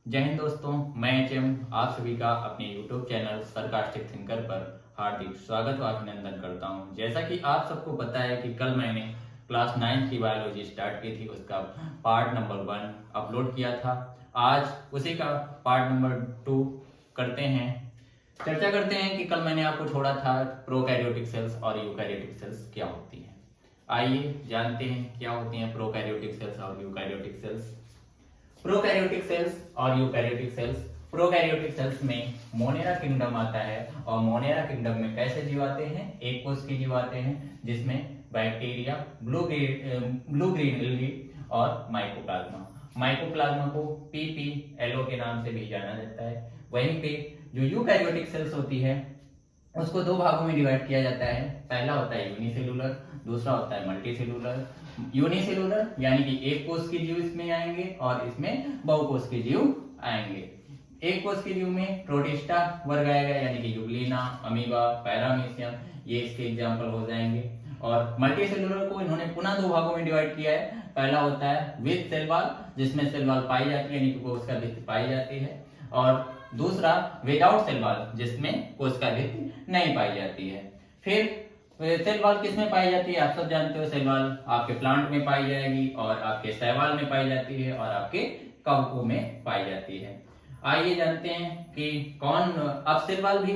जय हिंद दोस्तों, मैं एचएम आप सभी का अपने YouTube चैनल सरकास्टिक थिंकर पर हार्दिक स्वागत व अभिनंदन करता हूं। जैसा कि आप सबको पता है कि कल मैंने क्लास 9 की बायोलॉजी स्टार्ट की थी, उसका पार्ट नंबर 1 अपलोड किया था। आज उसी का पार्ट नंबर 2 करते हैं। चर्चा करते हैं कि कल मैंने आपको छोड़ा था प्रोकैरियोटिक सेल्स और यूकैरियोटिक सेल्स क्या होती हैं। आइए जानते हैं क्या होती हैं प्रोकैरियोटिक सेल्स और यूकैरियोटिक सेल्स। प्रोकैरियोटिक सेल्स और यूकैरियोटिक सेल्स। प्रोकैरियोटिक सेल्स में मोनेरा किंगडम आता है और मोनेरा किंगडम में कैसे जीव आते हैं? एक कोष के जीव आते हैं जिसमें बैक्टीरिया, ब्लू ग्रीन एल्गी और माइकोप्लाज्मा। माइकोप्लाज्मा को पीपीएलओ के नाम से भी जाना जाता है। वहीं पे जो यूकैरियोटिक सेल्स होती है उसको दो भागों में डिवाइड किया जाता है। पहला होता है यूनिसेलुलर, दूसरा होता है मल्टीसेलुलर। यूनिसेलुलर यानी कि एक कोष के जीव इसमें आएंगे और इसमें बहुकोष के जीव आएंगे। एक कोष के जीव में प्रोटिस्टा वर्ग आएगा यानी कि यूग्लिना, अमीबा, पैरामीशियम, ये इसके एग्जाम्पल हो जाएंगे। और मल्टीसेलुलर को इन्होंने पुनः दो भागों में डिवाइड किया है। पहला होता है विद सेल वॉल, जिसमें सेल वॉल पाई जाती है यानी कि कोशिका भित्ति पाई जाती है, और दूसरा विदाउट सेल वॉल, जिसमें कोशिका भित्ति नहीं पाई जाती है। फिर सेल वॉल किसमें पाई जाती है? आप सब जानते हो, सेल वॉल आपके प्लांट में पाई जाएगी और आपके शैवाल में पाई जाती है और आपके कवकों में पाई जाती है। आइए जानते हैं कि कौन अब सेल वॉल भी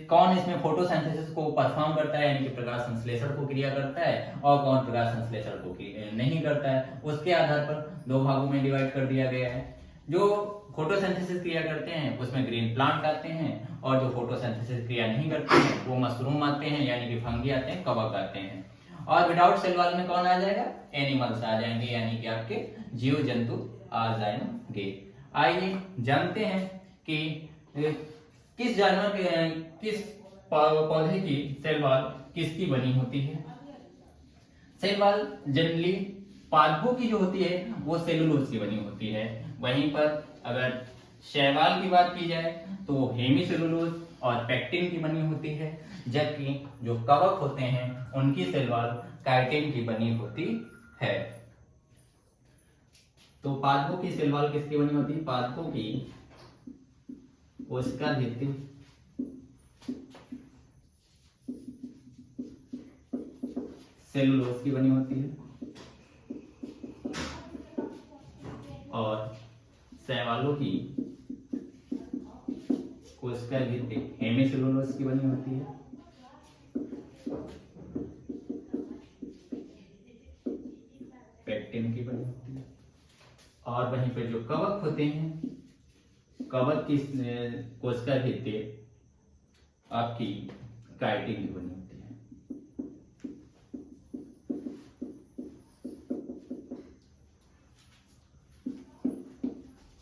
कौन इसमें फोटोसिंथेसिस को परफॉर्म करता है यानी कि प्रकाश संश्लेषण को क्रिया करता है और कौन प्रकाश संश्लेषण को नहीं करता है। उसके आधार पर दो भागों में डिवाइड कर दिया गया है। जो फोटोसिंथेसिस क्रिया करते हैं उसमें ग्रीन प्लांट आते हैं और जो फोटोसिंथेसिस क्रिया नहीं करते हैं वो मशरूम आते हैं यानी कि फंगी आते हैं, कवक आते हैं। और विदाउट सेल वॉल में कौन आ जाएगा? एनिमल्स आ जाएंगे यानी कि आपके जीव जंतु आ जाएंगे। आइए जानते हैं कि किस जानवर के किस पौधे की सेल वॉल किसकी बनी होती है। सेल वॉल जनरली पादपों की जो होती है वो सेलुलोज की बनी होती है। वहीं पर अगर शैवाल की बात की जाए तो हेमीसेलुलोज और पेक्टिन की बनी होती है, जबकि जो कवक होते हैं उनकी सेल वॉल काइटिन की बनी होती है। तो पादपों की सेल वॉल किसकी बनी होती है? पादपों की कोशिका भित्ति सेलुलोज की बनी होती है और शैवालों की कोशिका भित्ति हेमीसेलुलोज की बनी होती है। पेक्टिन की बनी होती है। और वहीं पर जो कवक होते हैं, कवक की कोशिका भित्ति आपकी काइटिन की बनी होती है।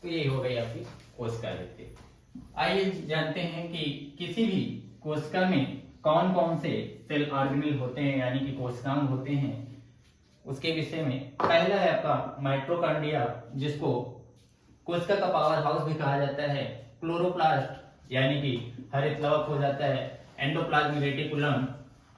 तो ये हो गई आपकी कोशिका भित्ति। आइए जानते हैं कि किसी भी कोशिका में कौन कौन से सेल ऑर्गेनेल होते हैं यानी कि कोशिकांग होते हैं, उसके विषय में। पहला है आपका माइटोकॉन्ड्रिया, जिसको कोशिका का पावर हाउस भी कहा जाता है। क्लोरोप्लास्ट यानी कि हरित लवक हो जाता है। एंडोप्लाज्मिक रेटिकुलम,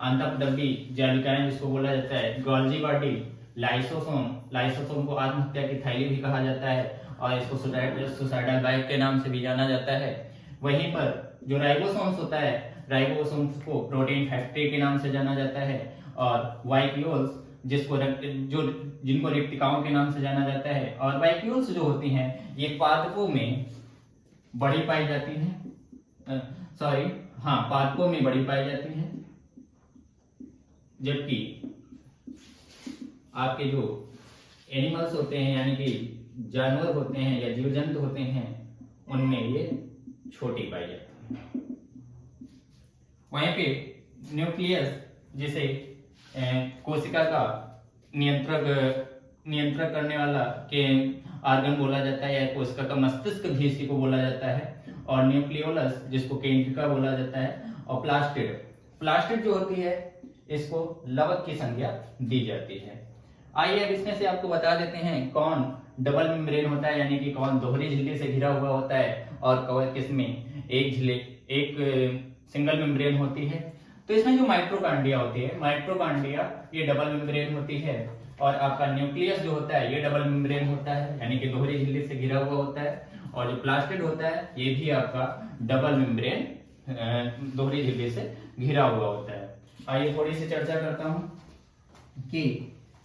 अंतःपदबी जालिकाएं जिसको बोला जाता है। गोल्जी बॉडी, लाइसोसोम, लाइसोसोम को आत्महत्या की थैली भी कहा जाता है और इसको सुसाइडल बाइक के नाम से भी जाना जाता है। वहीं पर जो राइबोसोम्स होता है, राइबोसोम्स को प्रोटीन फैक्ट्री के नाम से जाना जाता है। और वाइक्यूल्स जिनको रिक्तिकाओं के नाम से जाना जाता है। और वाइक्यूल्स जो होती हैं ये पादपों में बड़ी पाई जाती हैं, पादपों में बड़ी पाई जाती हैं, जबकि आपके जो एनिमल्स होते हैं यानी कि जानवर होते हैं या जीव जंतु होते हैं उनमें ये छोटी पाई जाती है। वहीं पे न्यूक्लियस, जिसे कोशिका का नियंत्रण करने वाला के आर्गन बोला जाता है या कोशिका का मस्तिष्क भी इसी को बोला जाता है। और न्यूक्लियोलस, जिसको केंद्रिका बोला जाता है। और प्लास्टिड जो होती है इसको लवक की संज्ञा दी जाती है। आइए अब इसमें से आपको बता देते हैं कौन डबल मेम्ब्रेन होता है यानी कि कौन दोहरी झिल्ली से घिरा हुआ होता है और कौन किसमें एक सिंगल मेम्ब्रेन होती है। तो इसमें जो माइटोकॉन्ड्रिया होती है, माइटोकॉन्ड्रिया ये डबल मेम्ब्रेन होती है और आपका न्यूक्लियस जो होता है ये डबल मेम्ब्रेन होता है यानी कि दोहरी झिल्ली से घिरा हुआ होता है। और जो प्लास्टिड होता है ये भी आपका डबल मेम्ब्रेन दोहरी झिल्ली से घिरा हुआ होता है। आइए थोड़ी सी चर्चा करता हूं कि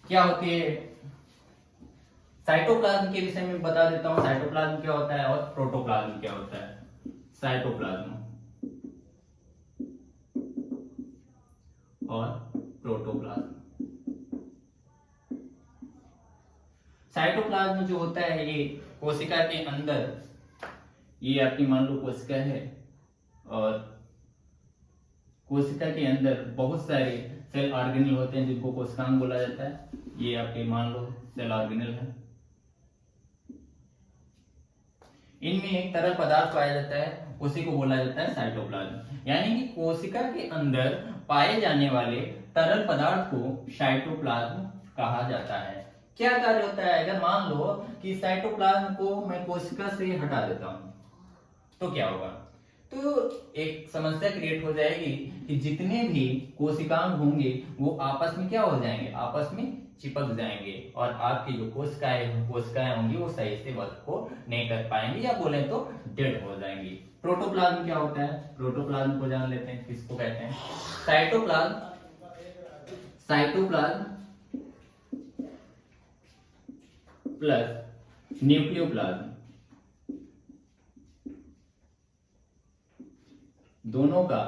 क्या होती है। साइटोप्लाज्म के विषय में बता देता हूं, साइटोप्लाज्म क्या होता है और प्रोटोप्लाज्म क्या होता है। साइटोप्लाज्म और प्रोटोप्लाज्म। साइटोप्लाज्म जो होता है ये कोशिका के अंदर, ये आपकी मान लो कोशिका है और कोशिका के अंदर बहुत सारे सेल ऑर्गेनल होते हैं जिनको कोशिकांग बोला जाता है। ये आपके मान लो सेल ऑर्गेनल है। इनमें एक तरल पदार्थ पाया जाता है, उसी को बोला जाता है साइटोप्लाज्म। यानी कि कोशिका के अंदर पाए जाने वाले तरल पदार्थ को साइटोप्लाज्म कहा जाता है। क्या कार्य होता है, अगर मान लो कि साइटोप्लाज्म को मैं कोशिका से हटा देता हूं तो क्या होगा, तो एक समस्या क्रिएट हो जाएगी कि जितने भी कोशिकांग होंगे वो आपस में क्या हो जाएंगे, आपस में चिपक जाएंगे और आपकी जो कोशिकाएं होंगी वो सही से वर्क को नहीं कर पाएंगे या बोले तो डेड हो जाएंगी। प्रोटोप्लाज्म क्या होता है, प्रोटोप्लाज्म को जान लेते हैं, किसको कहते हैं। साइटोप्लाज्म प्लस न्यूक्लियोप्लाज्म, दोनों का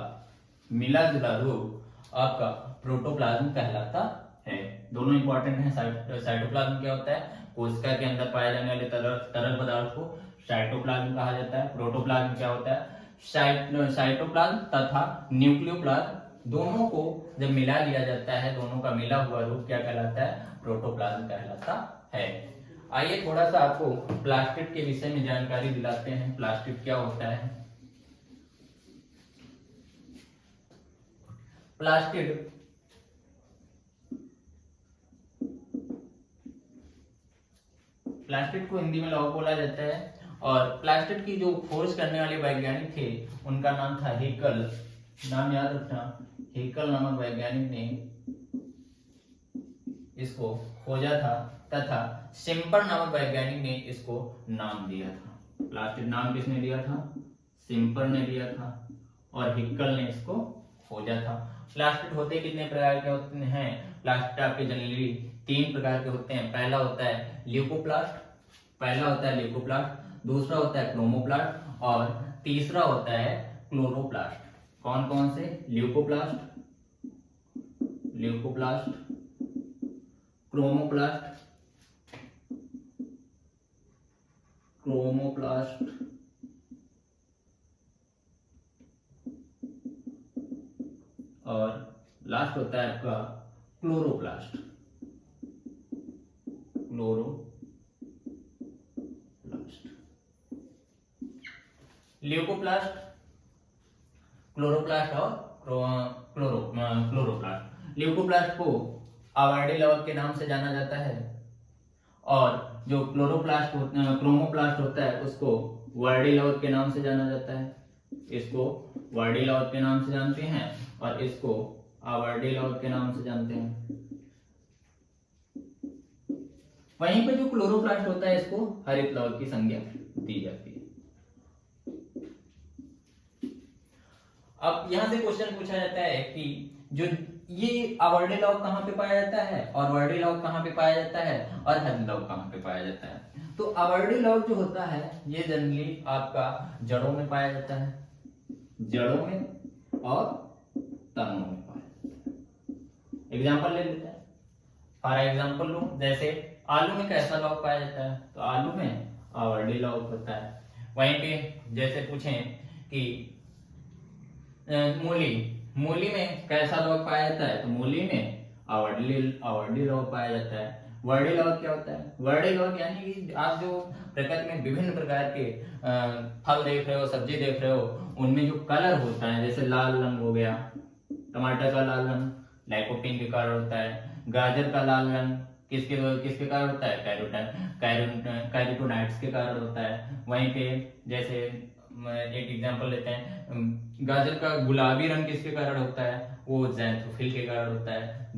मिला जुला रूप आपका प्रोटोप्लाज्म कहलाता है। दोनों इंपॉर्टेंट हैं। साइटोप्लाज्म क्या होता है, कोशिका के अंदर पाए जाने वाले तरल पदार्थ को साइटोप्लाज्म कहा जाता है। प्रोटोप्लाज्म क्या होता है, साइटोप्लाज्म तथा न्यूक्लियोप्लाज्म दोनों को जब मिला लिया जाता है, दोनों का मिला हुआ रूप क्या कहलाता है, प्रोटोप्लाज्म कहलाता है। आइए थोड़ा सा आपको प्लास्टिड के विषय में जानकारी दिलाते हैं। प्लास्टिड क्या होता है। प्लास्टिड को हिंदी में लौह बोला जाता है और प्लास्टिड की जो खोज करने वाले वैज्ञानिक थे उनका नाम था हेकल। नाम याद रखना, हेकल नामक वैज्ञानिक ने इसको खोजा था तथा सिम्पर नामक वैज्ञानिक ने इसको नाम दिया था। प्लास्टिड नाम किसने दिया था, सिम्पर ने दिया था और हेकल ने इसको खोजा था। प्लास्टिड होते कितने प्रकार के होते हैं, प्लास्टिड आपके जनरली 3 प्रकार के होते हैं। पहला होता है ल्यूकोप्लास्ट, दूसरा होता है क्रोमोप्लास्ट और तीसरा होता है क्लोरोप्लास्ट। कौन कौन से, ल्यूकोप्लास्ट, क्रोमोप्लास्ट और लास्ट होता है आपका क्लोरोप्लास्ट। ल्यूकोप्लास्ट, क्लोरोप्लास्ट और क्लोरोप्लास्ट। ल्यूकोप्लास्ट को आवर्डी लवक के नाम से जाना जाता है और जो क्रोमोप्लास्ट होता है उसको वर्डी लवक के नाम से जाना जाता है। इसको वर्डी लवक के नाम से जानते हैं और इसको आवर्डी लवक के नाम से जानते हैं। वहीं पर जो क्लोरोप्लास्ट होता है इसको हरित लवक की संज्ञा दी जाती है। अब यहां से क्वेश्चन पूछा जाता है कि जो ये आवर्डी लवक कहां पे पाया जाता है और वर्डी लवक कहां पे पाया जाता है और हरित लवक कहां पे पाया जाता है। तो आवर्डी लवक जो होता है ये जनरली आपका जड़ों में पाया जाता है, जड़ों में और तनों में पाया जाता है। एग्जाम्पल ले लेते हैं। फॉर एग्जाम्पल लो, जैसे आलू में कैसा लवक पाया जाता है, तो आलू में आवर्डी लवक होता है। वहीं पे जैसे पूछें कि मूली में कैसा लवक पाया जाता है, तो मूली में आवर्डी लवक पाया जाता है। वर्डी लवक क्या होता है, वर्डी लवक यानी कि आप जो प्रकृति में विभिन्न प्रकार के फल देख रहे हो, सब्जी देख रहे हो, उनमें जो कलर होता है, जैसे लाल रंग हो गया, टमाटर का लाल रंग लाइकोपीन के कारण होता है। गाजर का लाल रंग किसके कारण होता है, कैरोटीनॉइड्स के कारण होता है। वहीं पे जैसे एक एग्जांपल लेते हैं, गाजर का गुलाबी रंग किसके कारण होता है, वो ज़ैंथोफिल के कारण होता है।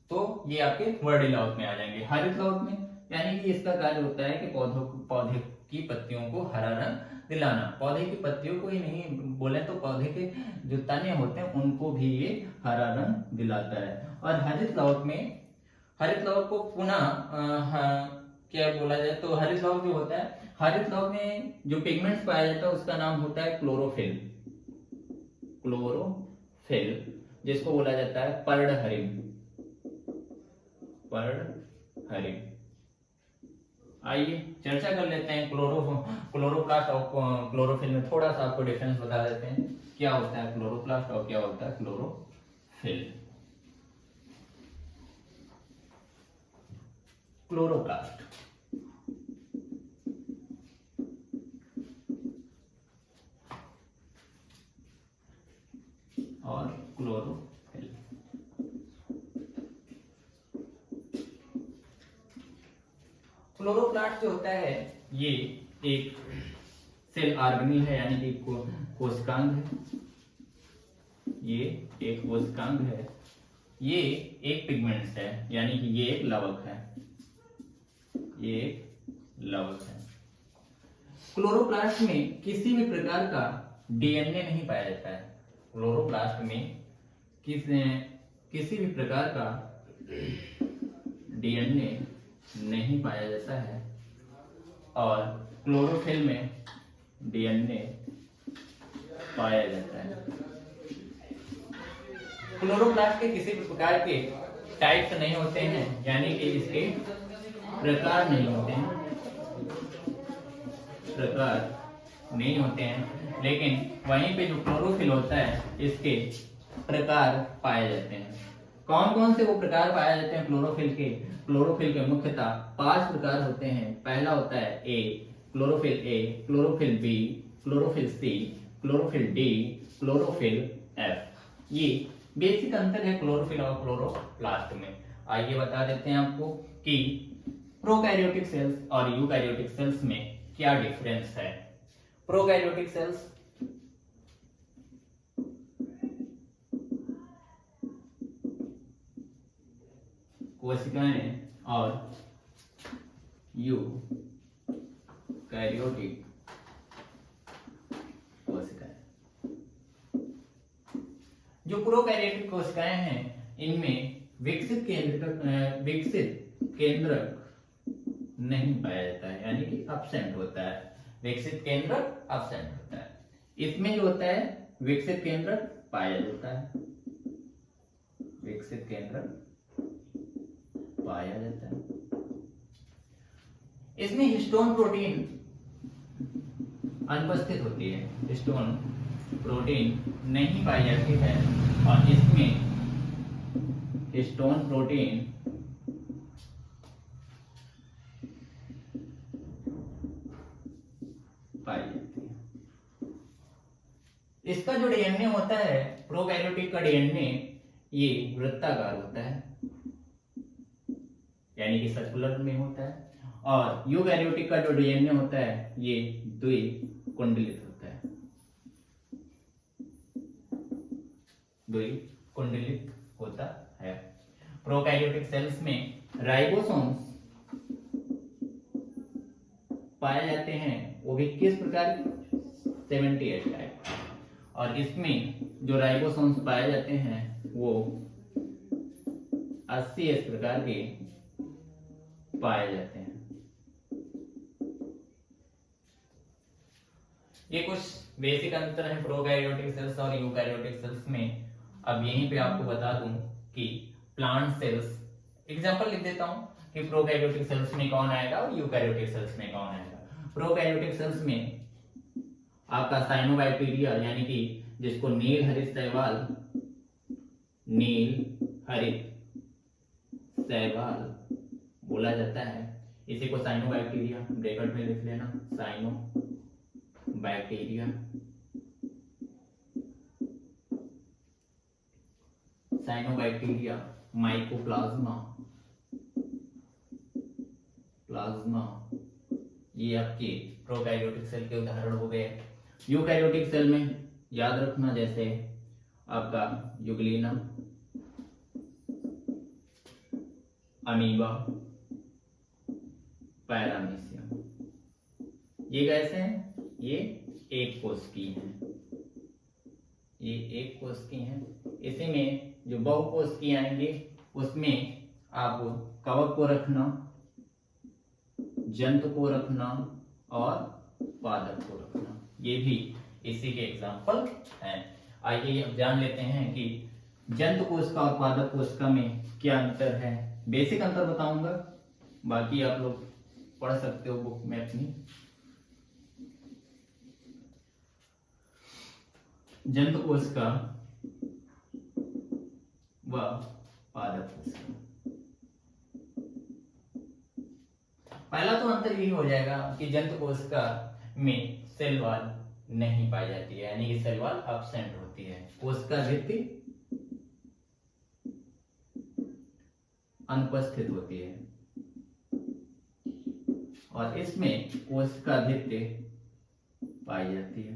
तो ये आपके वर्डी लवक में आ जाएंगे। हरित लवक में यानी कि इसका कार्य होता है कि पौधे की पत्तियों को हरा रंग दिलाना। पौधे की पत्तियों को ही नहीं, बोले तो पौधे के जो तने होते हैं उनको भी ये हरा रंग दिलाता है। और हरित लवक में, हरित लवक को पुनः क्या बोला जाए तो हरित लवक जो होता है, हरित लवक में जो पिगमेंट्स पाया जाता है उसका नाम होता है क्लोरोफिल। क्लोरोफिल जिसको बोला जाता है पर्णहरित। पर्णहरित। आइए चर्चा कर लेते हैं क्लोरोप्लास्ट और क्लोरोफिल में। थोड़ा सा आपको डिफरेंस बता देते हैं, क्या होता है क्लोरोप्लास्ट और क्या होता है क्लोरोफिल। क्लोरोप्लास्ट और क्लोरोफिल। क्लोरोप्लास्ट जो होता है ये एक सेल ऑर्गेनिल है, यानी कि कोशिकांग है। ये एक कोशिकांग है। ये एक पिगमेंट्स है, यानी कि ये एक लवक है। ये एक लवक है। क्लोरोप्लास्ट में किसी भी प्रकार का डीएनए नहीं पाया जाता है। क्लोरोप्लास्ट में किसी भी प्रकार का डीएनए नहीं पाया जाता है। और क्लोरोफिल में डीएनए पाया जाता है। क्लोरोप्लास्ट के किसी भी प्रकार के टाइप्स नहीं होते हैं, यानी कि इसके प्रकार नहीं होते हैं, प्रकार नहीं होते हैं। लेकिन वहीं पे जो क्लोरोफिल होता है इसके प्रकार पाए जाते हैं। कौन कौन से वो प्रकार पाए जाते हैं क्लोरोफिल के? क्लोरोफिल के मुख्यतः 5 प्रकार होते हैं। पहला होता है A, chlorophyll A, chlorophyll B, chlorophyll C, chlorophyll D, chlorophyll F. ये बेसिक अंतर है क्लोरोफिल और क्लोरोप्लास्ट में। आइए बता देते हैं आपको कि प्रोकैरियोटिक सेल्स और यूकैरियोटिक सेल्स में क्या डिफरेंस है। प्रोकैरियोटिक सेल्स कोशिकाएं और यूकैरियोटिक कोशिकाएं। जो प्रोकैरियोटिक कोशिकाएं हैं इनमें विकसित केंद्रक नहीं पाया जाता है, यानी कि absent होता है। विकसित केंद्रक absent होता है। इसमें जो होता है विकसित केंद्रक पाया जाता है। विकसित केंद्रक पाया जाता है। इसमें हिस्टोन प्रोटीन अनुपस्थित होती है। हिस्टोन प्रोटीन नहीं पाई जाती है और इसमें हिस्टोन प्रोटीन पाई जाती है। इसका जो डीएनए होता है, प्रोकैरियोटिक का डीएनए ये वृत्ताकार होता है, यानी कि सर्कुलर में होता है। और यूकैरियोटिक का जो डीएनए होता है ये द्विकुंडलित होता है। द्विकुंडलित होता है। प्रोकैरियोटिक सेल्स में राइबोसोम्स पाए जाते हैं, वो भी किस प्रकार के? 78 टाइप। और इसमें जो राइबोसोम्स पाए जाते हैं वो 80 इस प्रकार के पाए जाते हैं। ये कुछ बेसिक अंतर है प्रोकैरियोटिक सेल्स और यूकैरियोटिक सेल्स में। अब यहीं पे आपको बता दूं कि प्लांट सेल्स, एग्जांपल लिख देता हूं कि प्रोकैरियोटिक सेल्स में कौन आएगा और यूकैरियोटिक सेल्स में कौन आएगा। प्रोकैरियोटिक सेल्स में आपका साइनोबैक्टीरिया, यानी कि जिसको नील हरित शैवाल, नील हरित शैवाल बोला जाता है, इसी को साइनोबैक्टीरिया ब्रैकेट में लिख लेना, साइनोबैक्टीरिया। साइनोबैक्टीरिया, माइकोप्लाज्मा, प्लाज्मा, ये आपके प्रोकैरियोटिक सेल के उदाहरण हो गए। यूकैरियोटिक सेल में याद रखना, जैसे आपका यूग्लिना, अमीबा, पैरामीशियम, ये कैसे हैं, ये एक कोशिकीय हैं, ये एक कोशिकीय हैं। इसी में जो बहुकोशिकीय आएंगे उसमें आप कवक को रखना, जंतु को रखना और पादप को रखना, ये भी इसी के एग्जाम्पल हैं। आइए अब जान लेते हैं कि जंतु कोशिका और पादप कोशिका में क्या अंतर है। बेसिक अंतर बताऊंगा, बाकी आप लोग पढ़ सकते हो बुक में अपनी। जंतु कोशिका व पादप कोशिका, पहला तो अंतर यही हो जाएगा कि जंतु कोशिका में सेल वॉल नहीं पाई जाती है, यानी कि सेल वॉल एब्सेंट होती है। कोशिका भित्ति अनुपस्थित होती है और इसमें कोशिका भित्ति पाई जाती है।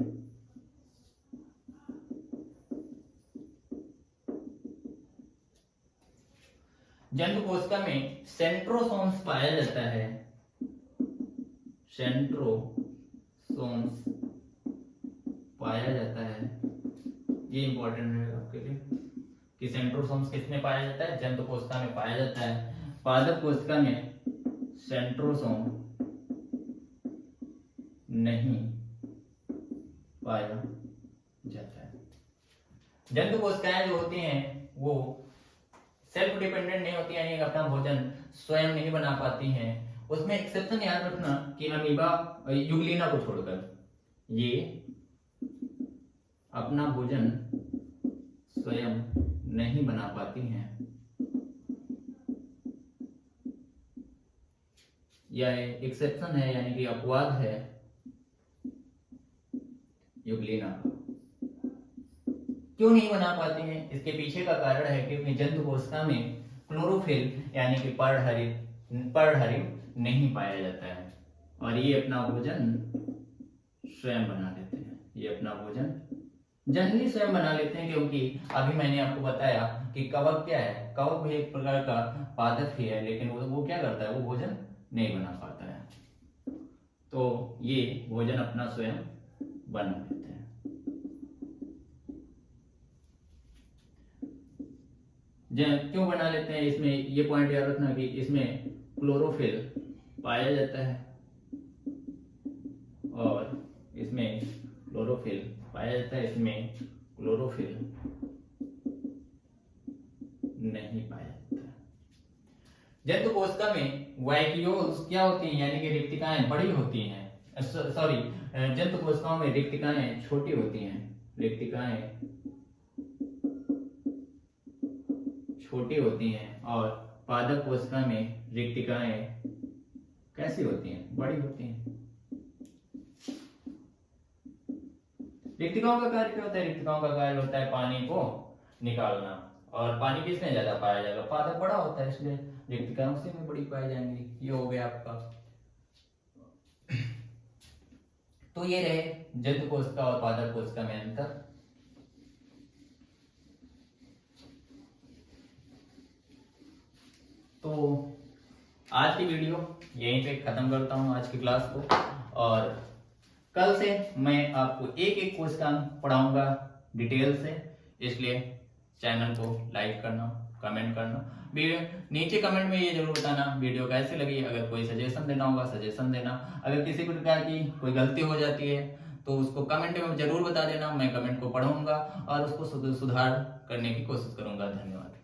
जंतु कोशिका में सेंट्रोसोम्स पाया जाता है, सेंट्रोसोम्स पाया जाता है। ये इंपॉर्टेंट है आपके लिए कि सेंट्रोसोम्स किसमें पाया जाता है, जंतु कोशिका में पाया जाता है। पादप कोशिका में सेंट्रोसोम नहीं पाया जाता है। जंतु कोशिकाएं जो होती हैं वो सेल्फ डिपेंडेंट नहीं होती, यानी अपना भोजन स्वयं नहीं बना पाती हैं। उसमें एक्सेप्शन याद रखना कि अमीबा, युगलिना को छोड़कर ये अपना भोजन स्वयं नहीं बना पाती हैं। यह एक्सेप्शन है, यानी कि अपवाद है युगलिना। क्यों नहीं बना पाती हैं, इसके पीछे का कारण है कि जंतु कोशिका में क्लोरोफिल यानी कि पर्णहरित नहीं पाया जाता है और ये अपना भोजन स्वयं बना लेते हैं। ये अपना भोजन जनरली स्वयं बना लेते हैं, क्योंकि अभी मैंने आपको बताया कि कवक क्या है, कवक भी एक प्रकार का पादप ही है, लेकिन वो क्या करता है, वो भोजन नहीं बना पाता है, तो ये भोजन अपना स्वयं बना लेते हैं। क्यों बना लेते हैं, इसमें ये पॉइंट याद रखना कि इसमें क्लोरोफिल पाया जाता है और इसमें क्लोरोफिल पाया जाता है, इसमें क्लोरोफिल नहीं पाया जाता है। जंतु कोशिका में वैक्यूल्स क्या होती हैं, यानी कि रिक्तिकाएं बड़ी होती हैं। सॉरी, जंतु कोशिकाओं में रिक्तिकाएं छोटी होती हैं, रिक्तिकाएं छोटी होती हैं और पादप कोशिका में रिक्तिकाएं कैसी होती हैं, बड़ी होती हैं। रिक्तिकाओं का कार्य क्या होता है, रिक्तिकाओं का कार्य होता है पानी को निकालना, और पानी किसमें ज्यादा पाया जाएगा, पादप बड़ा होता है, इसलिए रिक्तिकाएं उसी में बड़ी पाई जाएंगी। ये हो गया आपका। तो ये रहे जंतु कोशिका और पादप कोशिका में अंतर। तो आज की वीडियो यहीं पे खत्म करता हूं, आज की क्लास को, और कल से मैं आपको एक एक क्वेश्चन पढ़ाऊंगा डिटेल से, इसलिए चैनल को लाइक करना, कमेंट करना, वीडियो नीचे कमेंट में ये जरूर बताना वीडियो कैसी लगी। अगर कोई सजेशन देना होगा सजेशन देना, अगर किसी प्रकार की कोई गलती हो जाती है तो उसको कमेंट में जरूर बता देना, मैं कमेंट को पढ़ूंगा और उसको सुधार करने की कोशिश करूंगा। धन्यवाद।